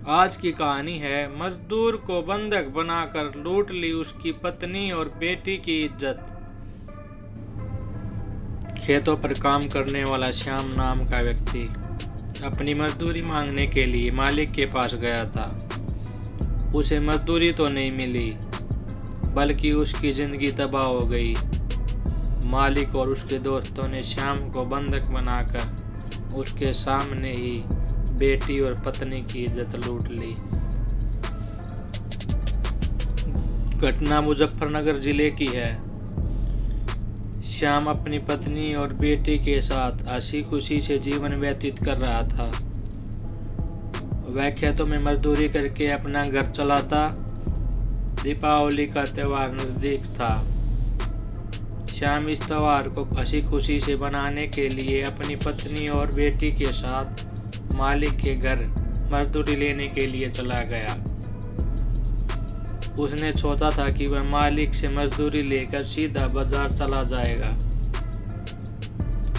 आज की कहानी है मजदूर को बंधक बनाकर लूट ली उसकी पत्नी और बेटी की इज्जत। खेतों पर काम करने वाला श्याम नाम का व्यक्ति अपनी मजदूरी मांगने के लिए मालिक के पास गया था। उसे मजदूरी तो नहीं मिली, बल्कि उसकी जिंदगी तबाह हो गई। मालिक और उसके दोस्तों ने श्याम को बंधक बनाकर उसके सामने ही बेटी और पत्नी की इज्जत लूट ली। घटना मुजफ्फरनगर जिले की है। श्याम अपनी पत्नी और बेटी के साथ हंसी खुशी से जीवन व्यतीत कर रहा था। वह खेतों में मजदूरी करके अपना घर चलाता। दीपावली का त्योहार नजदीक था। श्याम इस त्योहार को हंसी खुशी से बनाने के लिए अपनी पत्नी और बेटी के साथ मालिक के घर मजदूरी लेने के लिए चला गया। उसने सोचा था कि वह मालिक से मजदूरी लेकर सीधा बाजार चला जाएगा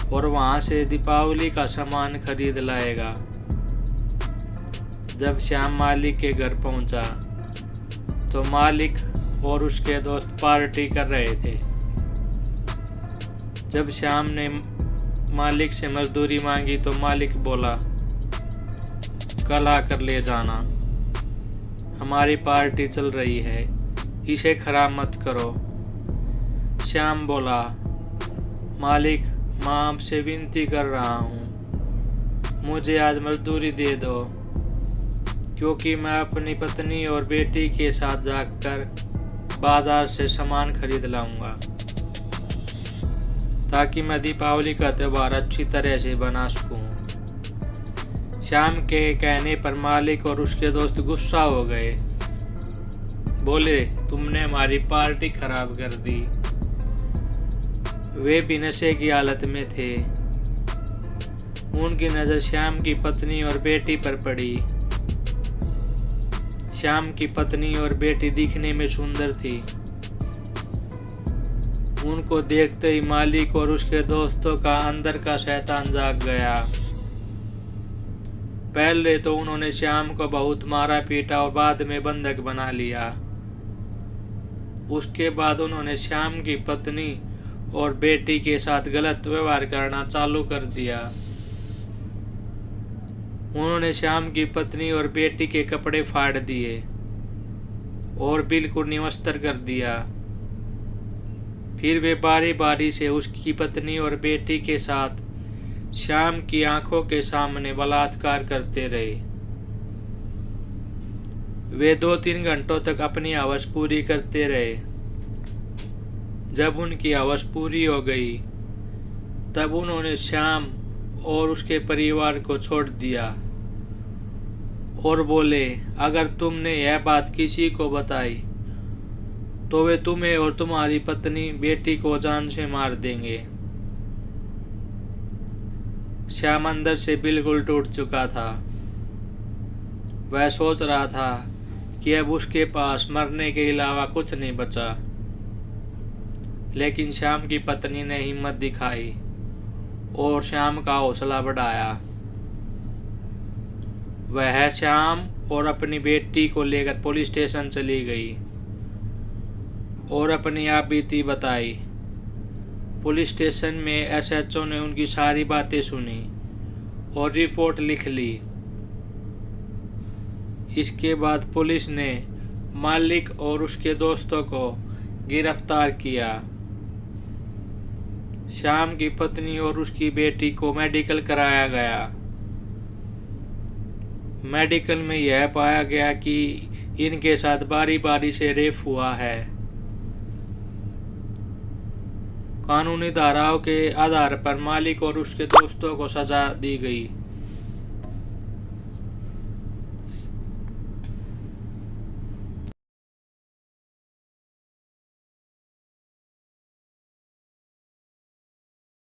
और वहां से दीपावली का सामान खरीद लाएगा। जब श्याम मालिक के घर पहुंचा तो मालिक और उसके दोस्त पार्टी कर रहे थे। जब श्याम ने मालिक से मजदूरी मांगी तो मालिक बोला, कल आकर ले जाना, हमारी पार्टी चल रही है, इसे खराब मत करो। श्याम बोला, मालिक मैं आपसे विनती कर रहा हूँ, मुझे आज मजदूरी दे दो, क्योंकि मैं अपनी पत्नी और बेटी के साथ जाकर बाजार से सामान खरीद लाऊंगा, ताकि मैं दीपावली का त्योहार अच्छी तरह से बना सकूं। श्याम के कहने पर मालिक और उसके दोस्त गुस्सा हो गए। बोले, तुमने हमारी पार्टी खराब कर दी। वे भी नशे की हालत में थे। उनकी नजर श्याम की पत्नी और बेटी पर पड़ी। श्याम की पत्नी और बेटी दिखने में सुंदर थी। उनको देखते ही मालिक और उसके दोस्तों का अंदर का शैतान जाग गया। पहले तो उन्होंने श्याम को बहुत मारा पीटा और बाद में बंधक बना लिया। उसके बाद उन्होंने श्याम की पत्नी और बेटी के साथ गलत व्यवहार करना चालू कर दिया। उन्होंने श्याम की पत्नी और बेटी के कपड़े फाड़ दिए और बिल्कुल निवस्त्र कर दिया। फिर वे बारी बारी से उसकी पत्नी और बेटी के साथ श्याम की आंखों के सामने बलात्कार करते रहे। वे 2-3 घंटों तक अपनी हवस पूरी करते रहे। जब उनकी हवस पूरी हो गई तब उन्होंने श्याम और उसके परिवार को छोड़ दिया और बोले, अगर तुमने यह बात किसी को बताई तो वे तुम्हें और तुम्हारी पत्नी बेटी को जान से मार देंगे। श्याम अंदर से बिल्कुल टूट चुका था। वह सोच रहा था कि अब उसके पास मरने के अलावा कुछ नहीं बचा। लेकिन श्याम की पत्नी ने हिम्मत दिखाई और श्याम का हौसला बढ़ाया। वह श्याम और अपनी बेटी को लेकर पुलिस स्टेशन चली गई और अपनी आप बीती बताई। पुलिस स्टेशन में एसएचओ ने उनकी सारी बातें सुनी और रिपोर्ट लिख ली। इसके बाद पुलिस ने मालिक और उसके दोस्तों को गिरफ्तार किया। श्याम की पत्नी और उसकी बेटी को मेडिकल कराया गया। मेडिकल में यह पाया गया कि इनके साथ बारी बारी से रेप हुआ है। कानूनी धाराओं के आधार पर मालिक और उसके दोस्तों को सजा दी गई।